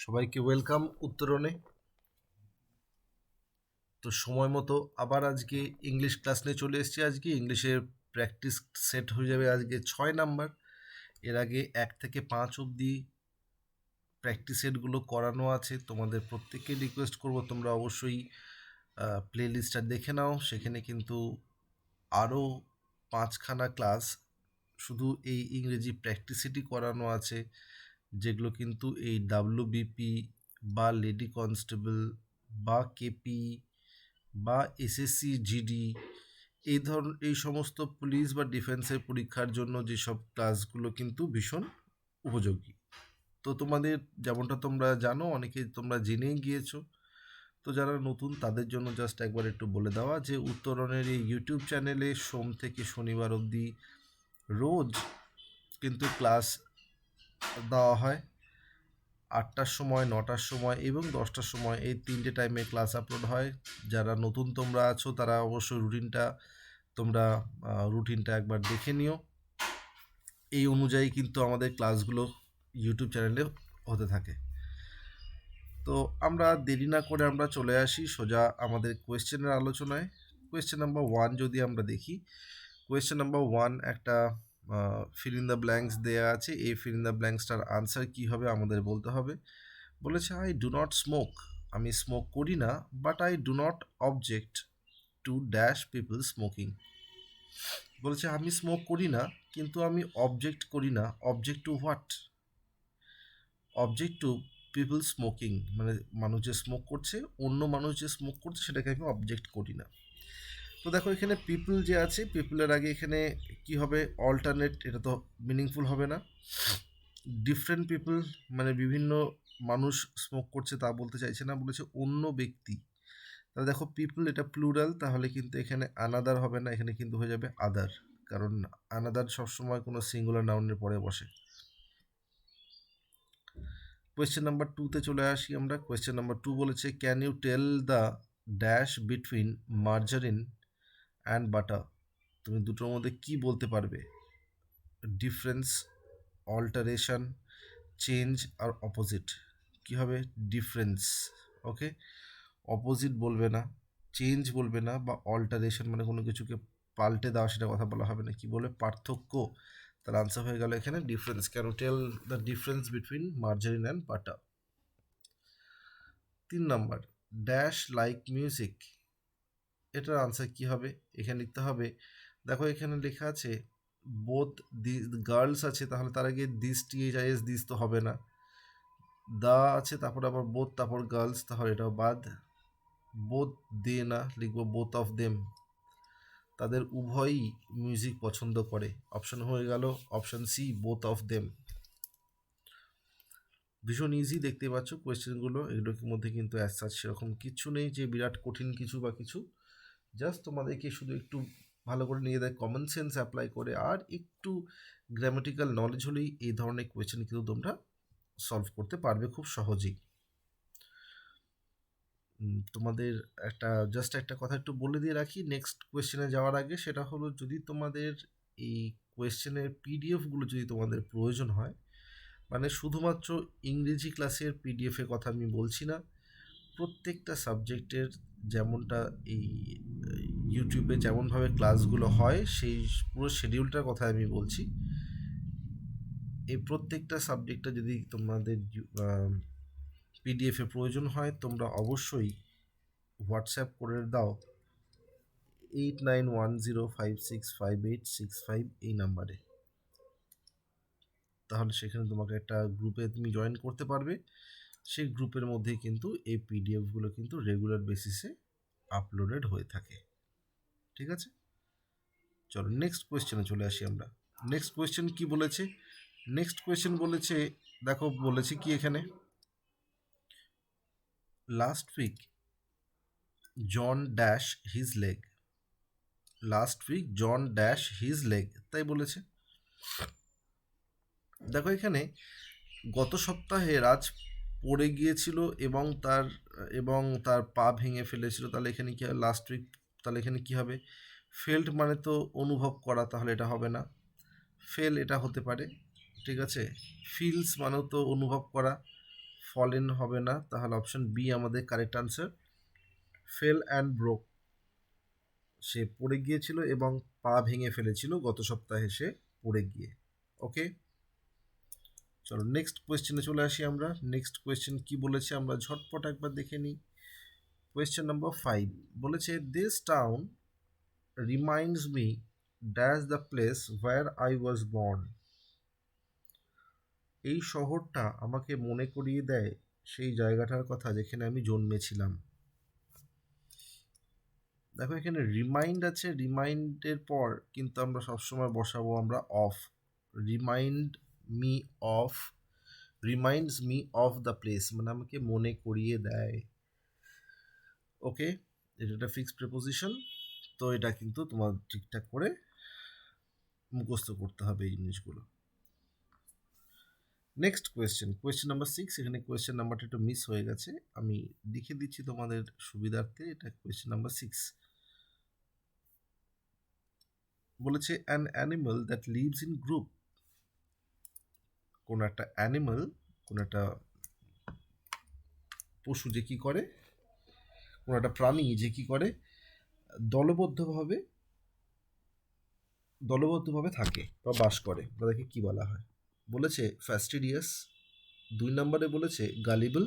সবাইকে ওয়েলকাম উত্তরণে। তো সময় মতো আবার আজকে ইংলিশ ক্লাস নিয়ে চলে এসেছি। আজকে ইংলিশের প্র্যাকটিস সেট হয়ে যাবে আজকে 6 নাম্বার। এর আগে 1 থেকে 5 অবধি প্র্যাকটিস সেটগুলো করানো আছে। তোমাদের প্রত্যেককে রিকোয়েস্ট করব তোমরা অবশ্যই প্লে লিস্টটা দেখে নাও। সেখানে কিন্তু আরও 5খানা ক্লাস শুধু এই ইংরেজি প্র্যাকটিস সেটই করানো আছে, যেগুলো কিন্তু এই WBP বা লেডি কনস্টেবল বা কেপি বা এসএসসি জিডি এই সমস্ত পুলিশ বা ডিফেন্সের পরীক্ষার জন্য যেসব ক্লাসগুলো কিন্তু ভীষণ উপযোগী। তো তোমাদের যেমনটা তোমরা জানো, অনেকে তোমরা জেনেই গিয়েছো। তো যারা নতুন তাদের জন্য জাস্ট একবার একটু বলে দেওয়া যে উত্তরণের এই ইউটিউব চ্যানেলে সোম থেকে শনিবার অবধি রোজ কিন্তু ক্লাস দেওয়া হয়। 8টার সময়, 9টার সময় এবং 10টার সময়, এই 3টে টাইমে ক্লাস আপলোড হয়। যারা নতুন তোমরা আছো তারা অবশ্যই রুটিনটা একবার দেখে নিও। এই অনুযায়ী কিন্তু আমাদের ক্লাসগুলো ইউটিউব চ্যানেলে হতে থাকে। তো আমরা দেরি না করে আমরা চলে আসি সোজা আমাদের কোয়েশ্চেনের আলোচনায়। কোয়েশ্চেন নাম্বার 1 যদি আমরা দেখি, কোয়েশ্চেন নাম্বার 1 একটা ফিল ইন দ্য ব্ল্যাঙ্কস দেয়া আছে। এই ফিল ইন দ্য ব্ল্যাঙ্কসটার আনসার কী হবে আমাদের বলতে হবে। বলেছে আই ডু নট স্মোক, আমি স্মোক করি না, but I do not object to dash people smoking. বলেছে আমি স্মোক করি না, কিন্তু আমি অবজেক্ট করি না। Object to what? Object to people smoking, মানে মানুষ যে স্মোক করছে, অন্য মানুষ যে স্মোক করছে সেটাকে আমি অবজেক্ট করি না। তো দেখো এখানে পিপল যে আছে, পিপলের আগে এখানে কি হবে? অল্টারনেট, এটা তো মিনিংফুল হবে না। ডিফারেন্ট পিপল মানে বিভিন্ন মানুষ স্মোক করছে তা বলতে চাইছে না, বলেছে অন্য ব্যক্তি। তাহলে দেখো পিপল এটা প্লুরাল, তাহলে কিন্তু এখানে আনাদার হবে না, এখানে কিন্তু হয়ে যাবে আদার, কারণ আনাদার সবসময় কোনো সিঙ্গুলার নাউনের পরে বসে। কোয়েশ্চেন নাম্বার 2তে চলে আসি আমরা। কোয়েশ্চেন নাম্বার 2 বলেছে can you tell the dash between margarine and butter? তুমি দুটোর মধ্যে কি বলতে পারবে? ডিফারেন্স, অল্টারেশন, চেঞ্জ আর অপোজিট। কি হবে? ডিফারেন্স। ওকে, অপোজিট বলবে না, চেঞ্জ বলবে না, বা অল্টারেশন মানে কোনো কিছুকে পাল্টে দেওয়া, সেটা কথা বলা হবে না। কি বলে? পার্থক্য। তার আনসার হয়ে গেল এখানে difference. Can you tell the difference between margarine and butter? 3 number, dash like music, এটার আনসার কি হবে? এখানে লিখতে হবে, দেখো এখানে লেখা আছে বোথ দি গার্লস আছে, তাহলে তার আগে দিস THIS দিস তো হবে না। দা আছে, তারপর আবার বোথ, তারপর গার্লস, তাহলে এটাও বাদ। বোথ দে না, লিখবো বোথ অফ দেম, তাদের উভয়ই মিউজিক পছন্দ করে। অপশন হয়ে গেল option C, both of them. ভীষণ ইজি, দেখতে পাচ্ছ কোয়েশ্চেনগুলো, এগুলোর মধ্যে কিন্তু অ্যাজ সাচ সেরকম কিছু নেই যে বিরাট কঠিন কিছু বা কিছু। জাস্ট তোমাদেরকে শুধু একটু ভালো করে নিজেদের কমন সেন্স অ্যাপ্লাই করে আর একটু গ্রামাটিক্যাল নলেজ হলেই এই ধরনের কোয়েশ্চেন কিন্তু তোমরা সলভ করতে পারবে খুব সহজেই। তোমাদের একটা কথা একটু বলে দিয়ে রাখি নেক্সট কোয়েশ্চেনে যাওয়ার আগে, সেটা হলো যদি তোমাদের এই কোয়েশ্চেনের পিডিএফগুলো যদি তোমাদের প্রয়োজন হয়, মানে শুধুমাত্র ইংরেজি ক্লাসের পিডিএফের কথা আমি বলছি না, প্রত্যেকটা সাবজেক্টের যেমনটা এই ইউটিউবে যেমনভাবে ক্লাসগুলো হয় সেই পুরো শিডিউলটার কথা আমি বলছি। এই প্রত্যেকটা সাবজেক্টটা যদি তোমাদের পিডিএফে প্রয়োজন হয়, তোমরা অবশ্যই হোয়াটসঅ্যাপ করে দাও 8910565865 এই নাম্বারে। তাহলে সেখানে তোমাকে একটা গ্রুপে তুমি জয়েন করতে পারবে। সেই গ্রুপের মধ্যেই কিন্তু এই পিডিএফগুলো কিন্তু রেগুলার বেসিসে আপলোডেড হয়ে থাকে। ঠিক আছে, চলো নেক্সট কোয়েশ্চেনে চলে আসি আমরা। নেক্সট কোয়েশ্চেন কি বলেছে? নেক্সট কোয়েশ্চেন বলেছে, দেখো বলেছে কি এখানে, last week John dash his leg. Last week John dash his leg, তাই বলেছে। দেখো এখানে গত সপ্তাহে রাজ পড়ে গিয়েছিল এবং তার পা ভেঙে ফেলেছিল, তাহলে এখানে কি হবে? লাস্ট উইক, তাহলে এখানে কি হবে? ফেল্ট মানে তো অনুভব করা, তাহলে এটা হবে না। ফেল এটা হতে পারে, ঠিক আছে। ফিলস মানেও তো অনুভব করা, ফলেন হবে না, তাহলে অপশন বি আমাদের correct answer. Fell and broke, সে পড়ে গিয়েছিল এবং পা ভেঙে ফেলেছিল গত সপ্তাহে সে পড়ে গিয়ে। ওকে, চলো নেক্সট কোয়েশ্চেনে চলে আসি আমরা। নেক্সট কোয়েশ্চেন কি বলেছে আমরা ঝটপট একবার দেখে নিই। কোয়েশ্চেন নাম্বার 5 বলেছে, this town reminds me dash the place where I was born. এই শহরটা আমাকে মনে করিয়ে দেয় সেই জায়গাটার কথা যেখানে আমি জন্মেছিলাম। দেখো এখানে রিমাইন্ড আছে, রিমাইন্ডের পর কিন্তু আমরা সবসময় বসাবো আমরা of. Remind me of, reminds me of the place, মানে আমাকে মনে করিয়ে দেয়। ওকে, এটা একটা ফিক্সড প্রিপোজিশন, তো এটা কিন্তু তোমার ঠিকঠাক করে মুখস্থ করতে হবে এই জিনিসগুলো। Next question, question number 6। এখানে কোয়েশ্চেন নাম্বারটা একটু মিস হয়ে গেছে, আমি লিখে দিচ্ছি তোমাদের সুবিধার্থে। এটা কোয়েশ্চেন নাম্বার 6 বলেছে, an animal that lives in group. কোন একটা অ্যানিমাল, কোন একটা পশু যে কি করে, কোন একটা প্রাণী যে কি করে, দলবদ্ধভাবে দলবদ্ধভাবে থাকে বা বাস করে, তাদেরকে কি বলা হয়? বলেছে ফ্যাস্টিডিয়াস, 2 নম্বরে বলেছে গালিবল,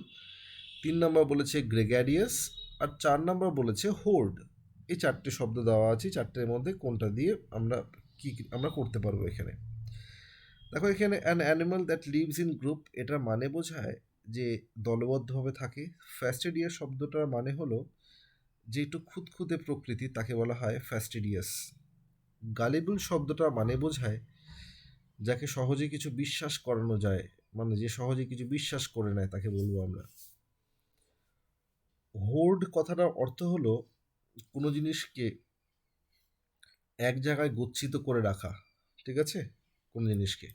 3 নম্বর বলেছে গ্রেগারিয়াস, আর 4 নম্বর বলেছে হোর্ড। এই 4টে শব্দ দেওয়া আছে, 4টের মধ্যে কোনটা দিয়ে আমরা কি আমরা করতে পারবো এখানে? দেখো এখানে an animal that lives in group, এটার মানে বোঝায় যে দলবদ্ধভাবে থাকে। ফ্যাস্টিডিয়াস শব্দটার মানে হলো যে একটু খুঁতখুঁতে প্রকৃতি, তাকে বলা হয় ফ্যাস্টিডিয়াস। গালিবল শব্দটার মানে বোঝায় যাকে সহজে কিছু বিশ্বাস করানো যায়, মানে যে সহজে কিছু বিশ্বাস করে নেয় তাকে বলবো আমরা। হোর্ড কথাটার অর্থ হলো কোনো জিনিসকে এক জায়গায় গচ্ছিত করে রাখা, ঠিক আছে, কোন জিনিসকে।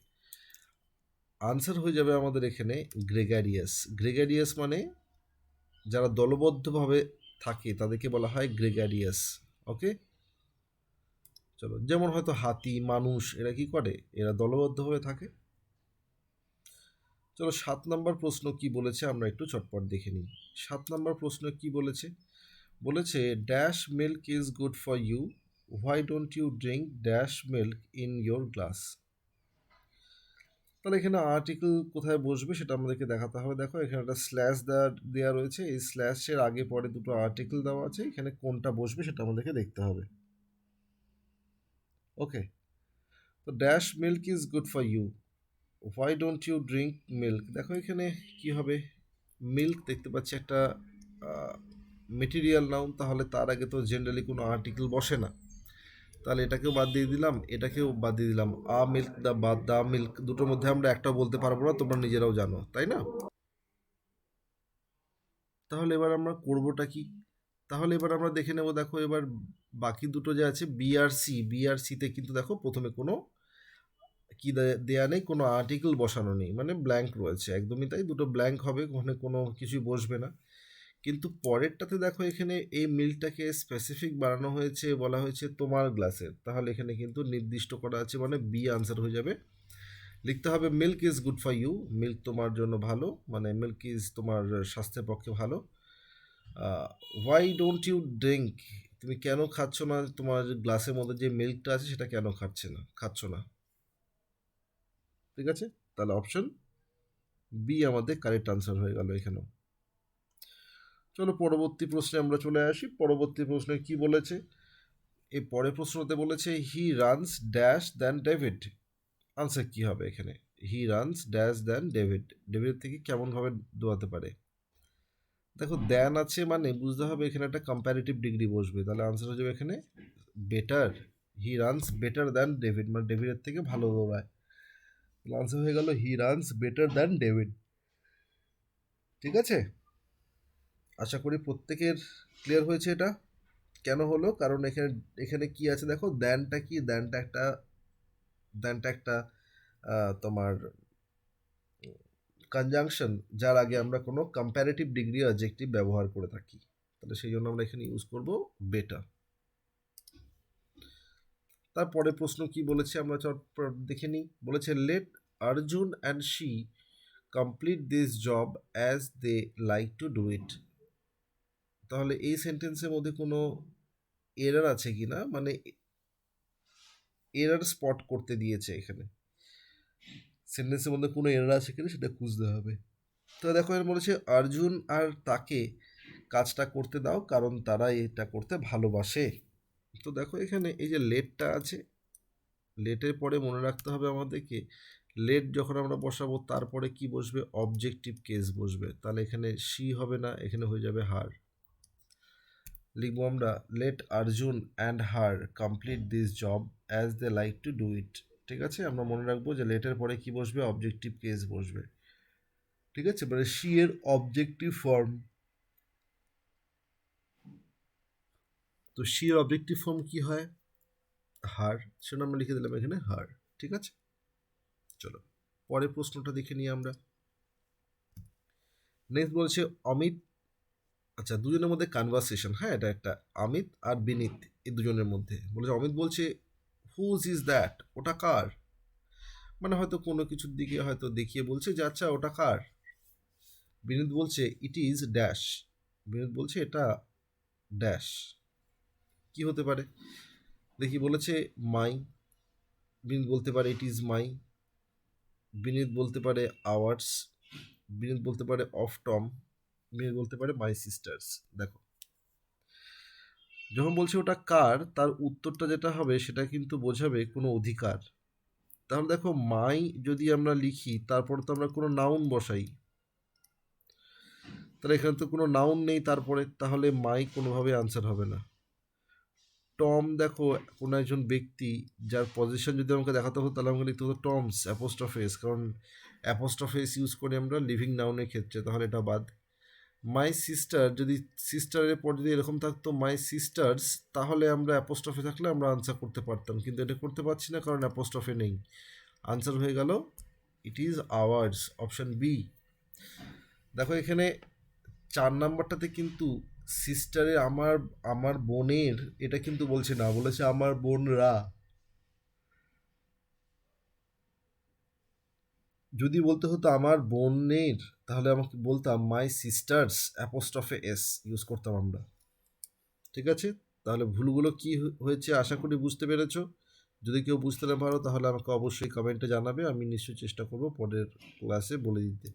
আনসার হয়ে যাবে আমাদের এখানে গ্রেগারিয়াস। গ্রেগারিয়াস মানে যারা দলবদ্ধভাবে থাকে তাদেরকে বলা হয় গ্রেগারিয়াস। ওকে, চলো, যেমন হয়তো হাতি, মানুষ, এরা কি করে, এরা দলবদ্ধভাবে থাকে। চলো 7 নম্বর প্রশ্ন কি বলেছে আমরা একটু চটপট দেখে নিই। 7 নম্বর প্রশ্ন কি বলেছে? বলেছে dash milk is good for you, why don't you drink dash milk in your glass. তাহলে এখানে আর্টিকেল কোথায় বসবে সেটা আমাদেরকে দেখাতে হবে। দেখো এখানে একটা স্ল্যাশ দেওয়া রয়েছে, এই স্ল্যাশের আগে পরে দুটো আর্টিকেল দেওয়া আছে, এখানে কোনটা বসবে সেটা আমাদেরকে দেখতে হবে। ওকে, তো dash milk is good for you, why don't you drink milk. দেখো এখানে কি হবে, মিল্ক দেখতে পাচ্ছি একটা মেটেরিয়াল নাউন, তাহলে তার আগে তো জেনারেলি কোনো আর্টিকেল বসে না, তাহলে এটাকেও বাদ দিয়ে দিলাম, এটাকেও বাদ দিয়ে দিলাম। আ মিল্ক, দা মিল্ক, দুটোর মধ্যে আমরা একটাও বলতে পারবো না, তোমরা নিজেরাও জানো, তাই না? তাহলে এবার আমরা করবোটা কি? তাহলে এবার আমরা দেখে নেব। দেখো এবার বাকি দুটো যে আছে বিআরসি, বিআরসিতে কিন্তু দেখো প্রথমে কোনো কি দেয়া নেই, কোনো আর্টিকেল বসানো নেই, মানে ব্ল্যাঙ্ক রয়েছে, একদমই তাই, দুটো ব্ল্যাঙ্ক হবে, ওখানে কোনো কিছুই বসবে না। কিন্তু পরেরটাতে দেখো এখানে এই মিল্কটাকে স্পেসিফিক বানানো হয়েছে, বলা হয়েছে তোমার গ্লাসের, তাহলে এখানে কিন্তু নির্দিষ্ট করা আছে, মানে বি আনসার হয়ে যাবে। লিখতে হবে milk is good for you, milk তোমার জন্য ভালো, মানে মিল্ক ইজ তোমার স্বাস্থ্যের পক্ষে ভালো। হোয়াই ডোন্ট ইউ ড্রিঙ্ক, তুমি কেন খাচ্ছ না, তোমার গ্লাসের মধ্যে যে মিল্কটা আছে সেটা কেন খাচ্ছ না, ঠিক আছে? তাহলে অপশন বি আমাদের কারেক্ট আনসার হয়ে গেল এখানেও। চলো পরবর্তী প্রশ্নে আমরা চলে আসি। পরবর্তী প্রশ্নে কি বলেছে? এই পরের প্রশ্নতে বলেছে he runs dash than David. Answer কি হবে এখানে? He runs dash than David, David থেকে কেমনভাবে দৌড়াতে পারে? দেখো দ্যান আছে মানে বুঝতে হবে এখানে একটা কম্প্যারেটিভ ডিগ্রি বসবে, তাহলে আনসার হয়ে যাবে এখানে better. He runs better than David, মানে ডেভিডের থেকে ভালো দৌড়ায়, তাহলে আনসার হয়ে গেল he runs better than David. ঠিক আছে, আশা করি প্রত্যেকের ক্লিয়ার হয়েছে এটা কেন হলো, কারণ এখানে এখানে কি আছে দেখো, দ্যানটা কি, দ্যানটা একটা তোমার কনজাংশন, যার আগে আমরা কোনো কম্প্যারেটিভ ডিগ্রি অবজেক্টিভ ব্যবহার করে থাকি, তাহলে সেই জন্য আমরা এখানে ইউজ করব বেটার। তারপরে প্রশ্ন কি বলেছে আমরা চটপট দেখে নিই। বলেছে let Arjun and she complete this job as they like to do it. তাহলে এই সেন্টেন্সের মধ্যে কোনো এরার আছে কি না, মানে এরার স্পট করতে দিয়েছে এখানে, সেন্টেন্সের মধ্যে কোনো এরার আছে কিনা সেটা খুঁজতে হবে। তো দেখো এর বলেছে অর্জুন আর তাকে কাজটা করতে দাও কারণ তারা এটা করতে ভালোবাসে। তো দেখো এখানে এই যে লেটটা আছে, লেটের পরে মনে রাখতে হবে আমাদেরকে, লেট যখন আমরা বসাবো তারপরে কি বসবে, অবজেক্টিভ কেস বসবে। তাহলে এখানে শি হবে না, এখানে হয়ে যাবে হার। লিখবো আমরা let Arjun and her complete this job as they like to do it. ঠিক আছে, আমরা মনে রাখবো যে লেটের পরে কি বসবে, অবজেক্টিভ কেস বসবে। ঠিক আছে, মানে শি এর অবজেক্টিভ ফর্ম, তো শি এর অবজেক্টিভ ফর্ম কি হয়, হার, সেটা আমরা লিখে দিলাম এখানে হার। ঠিক আছে, চলো পরের প্রশ্নটা দেখে নিই আমরা। নেক্সট বলছে অমিত, আচ্ছা দুজনের মধ্যে কনভারসেশন, হ্যাঁ এটা একটা, অমিত আর বিনীত এই দুজনের মধ্যে বলেছে, অমিত বলছে হুজ ইজ দ্যাট, ওটা কার, মানে হয়তো কোনো কিছুর দিকে হয়তো দেখিয়ে বলছে যে আচ্ছা ওটা কার। বিনীত বলছে ইট ইজ ড্যাশ, বিনীত বলছে এটা ড্যাশ, কি হতে পারে দেখি, বলেছে মাই, বিনীত বলতে পারে ইট ইজ মাই, বিনীত বলতে পারে আওয়ার্স, বিনীত বলতে পারে অফ টম, বিনীত বলতে পারে মাই সিস্টার্স। দেখো যখন বলছে ওটা কার, তার উত্তরটা যেটা হবে সেটা কিন্তু বোঝাবে কোনো অধিকার। তাহলে দেখো মাই যদি আমরা লিখি তারপরে তো আমরা কোনো নাউন বসাই, তাহলে এখানে তো কোনো নাউন নেই তারপরে, তাহলে মাই কোনোভাবে আনসার হবে না। টম দেখো কোনো একজন ব্যক্তি যার পজিশন যদি আমাকে দেখাতে হতো তাহলে আমাকে লিখতে হতো টমস অ্যাপোস্ট্রফেস, কারণ অ্যাপোস্ট্রফেস ইউজ করি আমরা লিভিং নাউনের ক্ষেত্রে, তাহলে এটা বাদ। মাই সিস্টার, যদি সিস্টারের পর যদি এরকম থাকতো মাই সিস্টার্স, তাহলে আমরা অ্যাপোস্ট্রফে থাকলে আমরা আনসার করতে পারতাম, কিন্তু এটা করতে পারছি না কারণ অ্যাপোস্ট্রফে নেই। আনসার হয়ে গেল it is ours, option B. দেখো এখানে 4 নাম্বারটাতে কিন্তু সিস্টারে আমার, আমার বোনের এটা কিন্তু বলছে না, বলেছে আমার বোনরা। যদি বলতে হতো আমার বোনের তাহলে আমাকে বলতাম মাই সিস্টার্স অ্যাপোস্ট্রফে এস ইউজ করতাম আমরা। ঠিক আছে, তাহলে ভুলগুলো কি হয়েছে আশা করি বুঝতে পেরেছো। যদি কেউ বুঝতে না পারো তাহলে আমাকে অবশ্যই কমেন্টে জানাবে, আমি নিশ্চয়ই চেষ্টা করব পরের ক্লাসে বলে দিতে।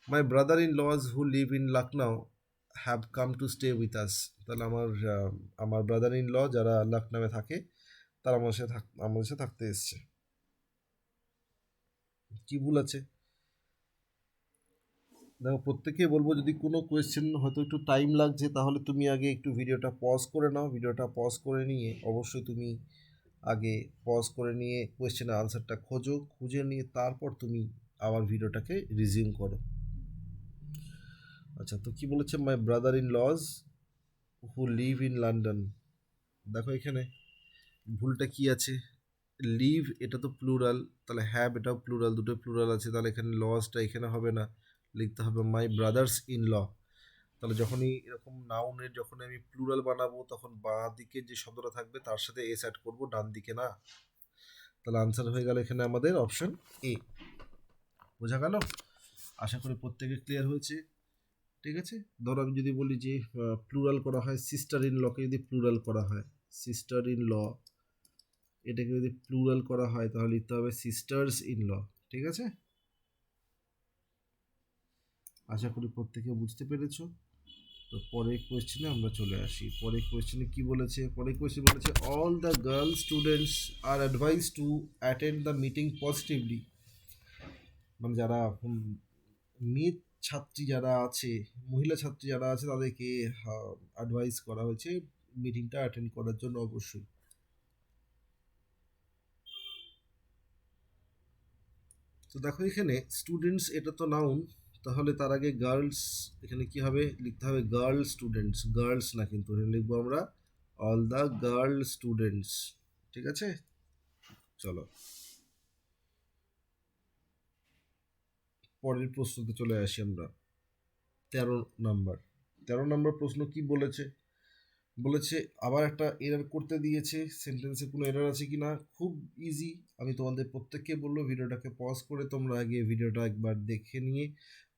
My brother in law who live in Lucknow have come to stay with us. তাহলে আমার ব্রাদার ইন ল যারা লখনউয়ে থাকে তারা আমাদের সাথে থাকতে এসছে। কি ভুল আছে দেখো, প্রত্যেকে বলবো যদি কোনো কোয়েশ্চেন হয়তো একটু টাইম লাগছে তাহলে তুমি আগে একটু ভিডিওটা পজ করে নাও, ভিডিওটা পজ করে নিয়ে অবশ্যই তুমি আগে পজ করে নিয়ে কোয়েশ্চেনের আনসারটা খোঁজো, খুঁজে নিয়ে তারপর তুমি আবার ভিডিওটাকে রিজিউম করো। আচ্ছা, তো কি বলেছে মাই brother in law who live in London. দেখো এখানে ভুলটা কি আছে, লিভ এটা তো প্লুরাল, তাহলে হ্যাভ এটাও প্লুরাল, দুটো প্লুরাল আছে, তাহলে এখানে লজটা এখানে হবে না, লিখতে হবে মাই ব্রাদার্স ইন ল। তাহলে যখনই এরকম নাউনের যখন আমি প্লুরাল বানাবো তখন বাঁ দিকে যে শব্দটা থাকবে তার সাথে এস অ্যাড করবো, ডান দিকে না। তাহলে আনসার হয়ে গেল এখানে আমাদের অপশন এ। বোঝা গেল, আশা করি প্রত্যেকে ক্লিয়ার হয়েছে। ঠিক আছে, ধরো আমি যদি বলি যে প্লুরাল করা হয়, সিস্টার ইন লকে যদি প্লুরাল করা হয়, সিস্টার ইন ল, এটাকে যদি প্লুরাল করা হয় তাহলে লিখতে হবে সিস্টার্স ইন ল। ঠিক আছে, আশা করি প্রত্যেকে বুঝতে পেরেছো। তো পরের কোয়েশ্চেনে আমরা চলে আসি, পরের কোয়েশ্চেনে কি বলেছে, পরের কোয়েশ্চেন বলেছে all the girl students are advise to attend the meeting positively. মানে যারা মেয়ে ছাত্রী যারা আছে, মহিলা ছাত্রী যারা আছে তাদেরকে অ্যাডভাইস করা হয়েছে মিটিংটা অ্যাটেন্ড করার জন্য অবশ্যই। তো দেখো এখানে স্টুডেন্টস এটা তো নাউন, তাহলে তার আগে গার্লস, এখানে কি হবে লিখতে হবে গার্ল স্টুডেন্টস, গার্লস না কিন্তু এখানে লিখবো আমরা অল দ্য গার্ল স্টুডেন্টস। ঠিক আছে, চলো পরের প্রশ্নতে চলে আসি আমরা। 13 নাম্বার, 13 নাম্বার প্রশ্ন কি বলেছে, বলেছে আবার একটা এরর করতে দিয়েছে, সেন্টেন্সে কোনো এরর আছে কি না, খুব ইজি। আমি তোমাদের প্রত্যেককে বলবো ভিডিওটাকে পজ করে তোমরা আগে ভিডিওটা একবার দেখে নিয়ে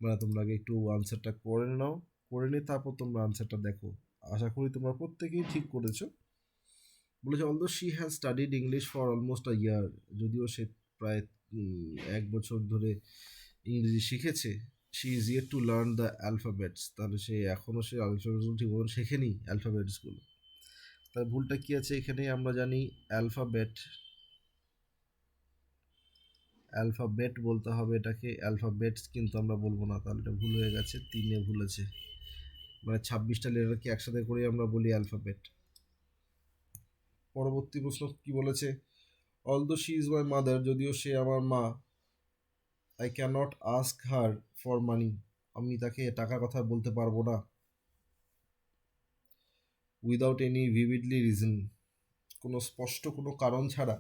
মানে তোমরা আগে একটু আনসারটা করে নাও, করে নিয়ে তারপর তোমরা আনসারটা দেখো। আশা করি তোমরা প্রত্যেকেই ঠিক করেছো। বলেছে although she has studied English for almost a year, যদিও সে প্রায় 1 বছর ধরে ইংরেজি শিখেছে। She is yet to learn the alphabets, তাহলে সে এখনও সে অ্যালফাবেটসগুলো ঠিক মতন শেখেনি অ্যালফাবেটসগুলো। তার ভুলটা কি আছে এখানে আমরা জানি অ্যালফাবেট, অ্যালফাবেট বলতে হবে এটাকে, অ্যালফাবেটস কিন্তু আমরা বলবো না, তাহলে এটা ভুল হয়ে গেছে, 3-এ ভুল আছে, মানে 26টা লেটারকে একসাথে করে আমরা বলি অ্যালফাবেট। পরবর্তী প্রশ্ন কি বলেছে, although she is my mother, যদিও সে আমার মা, I can't ask her for money, আমি তাকে টাকার কথা বলতে পারবো না, উইদাউট এনি ভিভিডলি রিজন, কোনো স্পষ্ট কোনো কারণ ছাড়া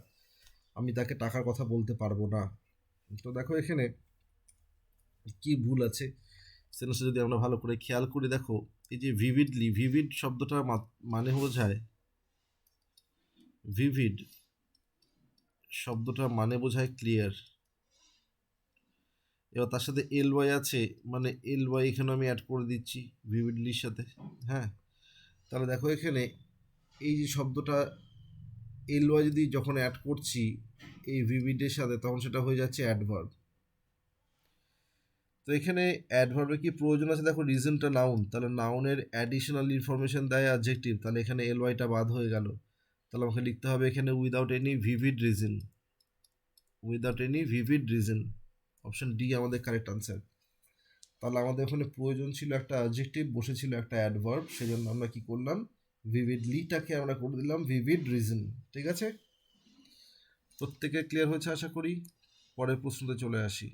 আমি তাকে টাকার কথা বলতে পারবো না। তো দেখো এখানে কি ভুল আছে সেটা যদি আমরা ভালো করে খেয়াল করি, দেখো এই যে ভিভিডলি, ভিভিড শব্দটা মানে বোঝায়, ভিভিড শব্দটা মানে বোঝায় ক্লিয়ার। এবার তার সাথে এল ওয়াই আছে, মানে এল ওয়াই এখানে আমি অ্যাড করে দিচ্ছি ভিভিডলির সাথে। হ্যাঁ, তাহলে দেখো এখানে এই যে শব্দটা এল ওয়াই যদি যখন অ্যাড করছি এই ভিভিডের সাথে, তখন সেটা হয়ে যাচ্ছে অ্যাডভার্ব। তো এখানে অ্যাডভার্বের কি প্রয়োজন আছে, দেখো রিজনটা নাউন, তাহলে নাউনের অ্যাডিশনাল ইনফরমেশন দেয় অ্যাডজেক্টিভ, তাহলে এখানে এল ওয়াইটা বাদ হয়ে গেল, তাহলে আমাকে লিখতে হবে এখানে without any vivid reason, without any vivid reason, option D আমাদের কারেক্ট আনসার। তাহলে আমাদের ওখানে প্রয়োজন ছিল একটা অ্যাডজেক্টিভ, বসেছিল একটা অ্যাডভার্ব, সেজন্য আমরা কি করলাম ভিভিডলিটাকে আমরা করে দিলাম ভিভিড রিজন। ঠিক আছে, প্রত্যেকে ক্লিয়ার হয়েছে আশা করি। পরের প্রশ্নতে চলে আসি।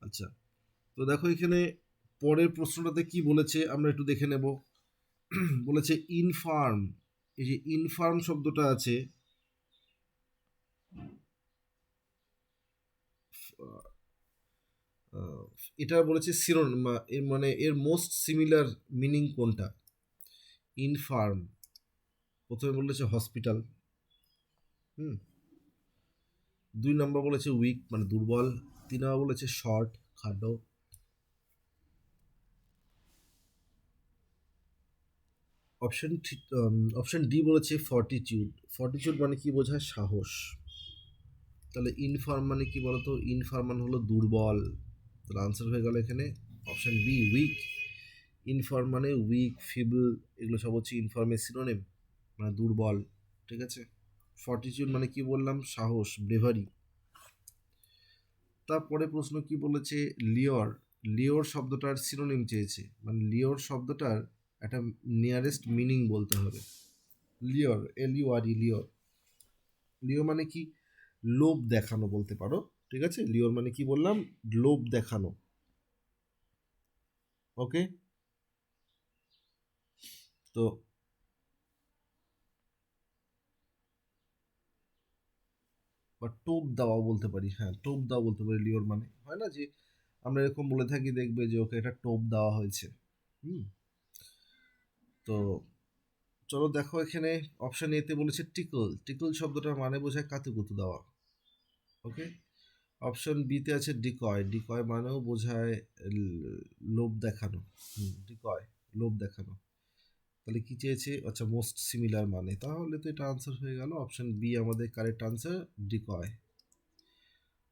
আচ্ছা, তো দেখো এখানে পরের প্রশ্নটাতে কি বলেছে আমরা একটু দেখে নেব। বলেছে ইনফার্ম, এই যে ইনফার্ম শব্দটা আছে, এটা বলেছে সিনোনিম, মানে এর মোস্ট সিমিলার মিনিং কোনটা। ইনফার্ম প্রথমে বলেছে হসপিটাল, 2 নম্বর বলেছে উইক মানে দুর্বল, 3 নম্বর বলেছে শর্ট খাটো, অপশন অপশন ডি বলেছে ফর্টিটিউড, ফর্টিটিউড মানে কি বোঝায় সাহস। তাহলে ইনফার্ম মানে কি বলতো, ইনফার্ম মানে হলো দুর্বল, তাহলে আনসার হয়ে গেল এখানে অপশন বি উইক। ইনফার্ম মানে উইক ফিবল এগুলো সব হচ্ছে ইনফার্মের সিনোনিম, মানে দুর্বল। ঠিক আছে, ফর্টিটিউড মানে কি বললাম সাহস ব্রেভারি। তারপরে প্রশ্ন কি বলেছে লিওর, লিওর শব্দটার সিনোনিম চেয়েছে, মানে লিওর শব্দটার একটা নিয়ারেস্ট মিনিং বলতে হবে। লিওর এল ইউ আর ই লিওর, লিওর মানে কি লোভ দেখানো বলতে পারো। ঠিক আছে, লিওর মানে কি বললাম লোভ দেখানো। ওকে, তো বা টোপ দেওয়া বলতে পারি, হ্যাঁ টোপ দেওয়া বলতে পারি, লিওর মানে হয় না যে আমরা এরকম বলে থাকি, দেখবে যে ওকে একটা টোপ দেওয়া হয়েছে। হুম, তো চলো দেখো এখানে অপশন এতে বলেছে টিকল, টিকল শব্দটার মানে বোঝায় কাতুকুতু দেওয়া। ওকে, অপশন বিতে আছে ডিকয়, ডিকয় মানেও বোঝায় লোভ দেখানো। ডিকয় লোভ দেখানো, তাহলে কি চেয়েছে, আচ্ছা মোস্ট সিমিলার মানে, তাহলে তো এটা আনসার হয়ে গেল অপশন বি আমাদের কারেক্ট আনসার ডিকয়।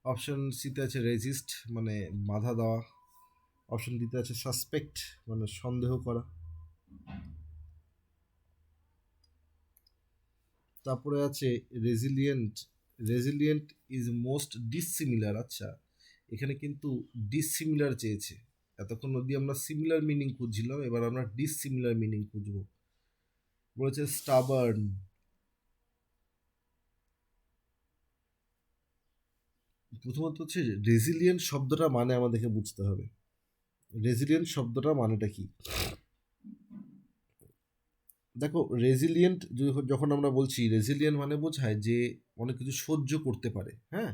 অপশন সিতে আছে রেজিস্ট মানে বাধা দেওয়া, অপশন ডিতে আছে সাসপেক্ট মানে সন্দেহ করা। তারপরে আছে resilient, resilient is most dissimilar, আচ্ছা এখানে কিন্তু ডিসিমিলার চেয়েছে, এতক্ষণ অবধি আমরা সিমিলার মিনিং খুঁজছিলাম, এবার আমরা ডিসিমিলার মিনিং খুঁজবো। বলেছে স্টাবার্ন, প্রথমত হচ্ছে রেজিলিয়েন্ট শব্দটা মানে আমাদেরকে বুঝতে হবে, রেজিলিয়েন্ট শব্দটা মানেটা কি। দেখো রেজিলিয়েন্ট যখন আমরা বলছি, রেজিলিয়েন্ট মানে বোঝায় যে অনেক কিছু সহ্য করতে পারে, হ্যাঁ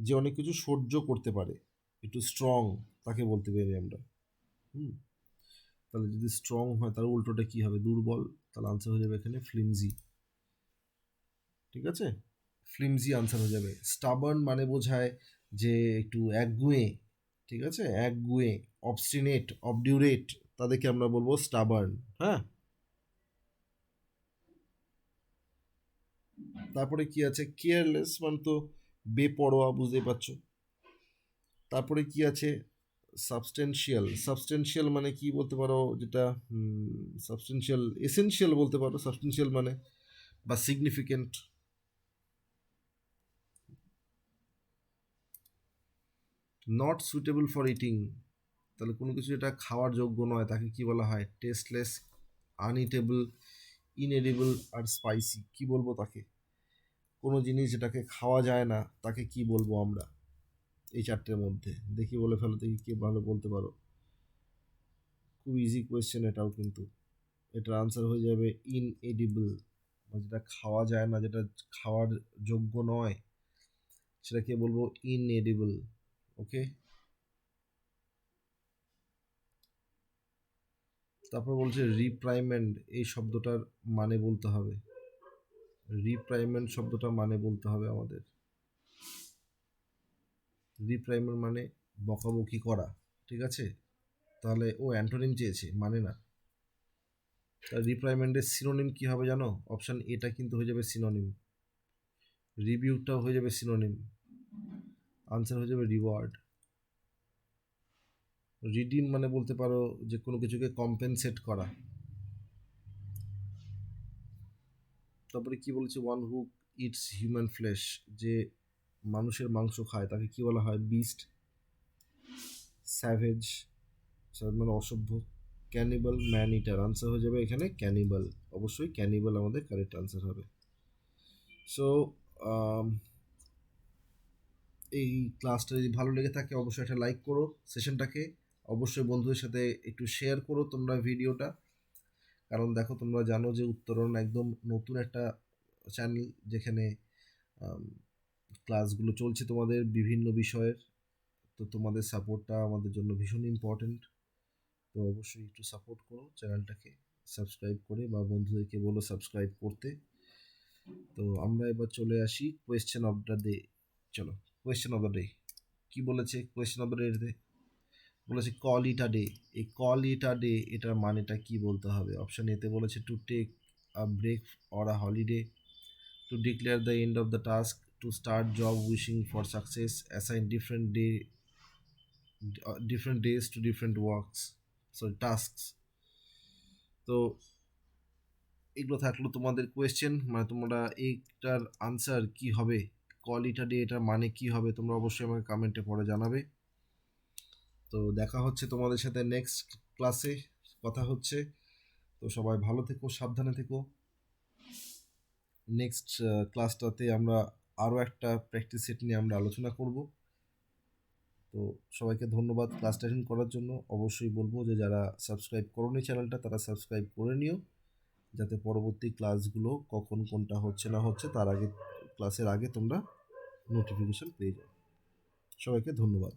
যে অনেক কিছু সহ্য করতে পারে, একটু স্ট্রং তাকে বলতে পারি আমরা। হুম, তাহলে যদি স্ট্রং হয় তাহলে উল্টোটা কি হবে, দুর্বল, তাহলে আনসার হয়ে যাবে এখানে ফ্লিমজি। ঠিক আছে, ফ্লিমজি আনসার হয়ে যাবে। স্টাবার্ন মানে বোঝায় যে একটু একগুঁয়ে, ঠিক আছে, একগুঁয়ে, অবস্টিনেট, অবডিউরেট, তাদেরকে আমরা বলবো স্টাবার্ন। হ্যাঁ, তারপরে কি আছে, কেয়ারলেস মানে তো বেপরোয়া, বুঝতেই পারছো। তারপরে কি আছে, সাবস্টেন্সিয়াল। সাবস্টেন্সিয়াল মানে কি বলতে পারো, যেটা সাবস্টেন্সিয়াল, এসেনশিয়াল বলতে পারো সাবস্টেন্সিয়াল মানে, বা significant. Not suitable for eating, তাহলে কোনো কিছু যেটা খাওয়ার যোগ্য নয় তাকে কি বলা হয়, টেস্টলেস, আনইটেবল, ইনএডিবল আর স্পাইসি। কি বলবো তাকে, কোনো জিনিস যেটাকে খাওয়া যায় না তাকে কি বলবো আমরা, এই চারটের মধ্যে দেখি বলে ফেলো, দেখি কে ভালো বলতে পারো। খুব ইজি কোয়েশ্চেন এটাও কিন্তু। এটার আনসার হয়ে যাবে ইনএডিবল, যেটা খাওয়া যায় না, যেটা খাওয়ার যোগ্য নয়, সেটাকে বলবো ইনএডিবল। ওকে, তারপর বলছে রিপ্রাইমেন্ড, এই শব্দটার মানে বলতে হবে। রিপ্রাইমেন্ড শব্দটা মানে বলতে হবে আমাদের। রিপ্রাইমেন্ড মানে বকাবকি করা, ঠিক আছে, তাহলে ও অ্যান্টোনিম চেয়েছে, মানে না। তার রিপ্রাইমেন্ডের সিনোনিম কি হবে জানো, অপশান এটা কিন্তু হয়ে যাবে সিনোনিম, রিবিউটাও হয়ে যাবে সিনোনিম, আনসার হয়ে যাবে রিওয়ার্ড। রিডিম মানে বলতে পারো যে কোনো কিছুকে কম্পেনসেট করা। তারপরে কি বলেছে, one who it's human flash, যে মানুষের মাংস খায় তাকে কি বলা হয়, বিস্ট, স্যাভেজ মানে অসভ্য, ক্যানিবাল, ম্যান ইটার, আনসার হয়ে যাবে এখানে ক্যানিবাল। অবশ্যই ক্যানিবাল আমাদের কারেক্ট আনসার হবে। সো এই ক্লাসটা যদি ভালো লেগে থাকে অবশ্যই একটা লাইক করো সেশনটাকে, অবশ্যই বন্ধুদের সাথে একটু শেয়ার করো তোমরা ভিডিওটা, কারণ দেখো তোমরা জানো যে উত্তরণ একদম নতুন একটা চ্যানেল, যেখানে ক্লাসগুলো চলছে তোমাদের বিভিন্ন বিষয়ের। তো তোমাদের সাপোর্টটা আমাদের জন্য ভীষণ ইম্পর্টেন্ট। তো অবশ্যই একটু সাপোর্ট করো চ্যানেলটাকে, সাবস্ক্রাইব করে, বা বন্ধুদেরকে বলো সাবস্ক্রাইব করতে। তো আমরা এবার চলে আসি কোয়েশ্চেন অফ দ্য ডে। চলো, কোয়েশ্চেন অফ দ্য ডে কি বলেছে, কোয়েশ্চেন অফ দ্য ডে বলেছে কল ইট আ ডে। এই কল ইট আ ডে এটার মানেটা কি বলতে হবে, অপশান এতে বলেছে to take a break or a holiday, to declare the end of the task, to start job wishing for success, assign different days to different works, sorry tasks। তো এগুলো থাকলো তোমাদের কোয়েশ্চেন, মানে তোমরা এইটার আনসার কি হবে, কল ইট আ ডে এটার মানে কি হবে, তোমরা অবশ্যই আমাকে কমেন্টে পরে জানাবে। তো দেখা হচ্ছে তোমাদের সাথে নেক্সট ক্লাসে, কথা হচ্ছে। তো সবাই ভালো থেকো, সাবধানে থেকো। নেক্সট ক্লাসটাতে আমরা আরও একটা প্র্যাকটিস সেট নিয়ে আমরা আলোচনা করব। তো সবাইকে ধন্যবাদ ক্লাসটা অ্যাটেন্ড করার জন্য। অবশ্যই বলবো যে যারা সাবস্ক্রাইব করোনি চ্যানেলটা তারা সাবস্ক্রাইব করে নিও, যাতে পরবর্তী ক্লাসগুলো কখন কোনটা হচ্ছে না হচ্ছে তার আগে, ক্লাসের আগে তোমরা নোটিফিকেশন পেয়ে যাও। সবাইকে ধন্যবাদ।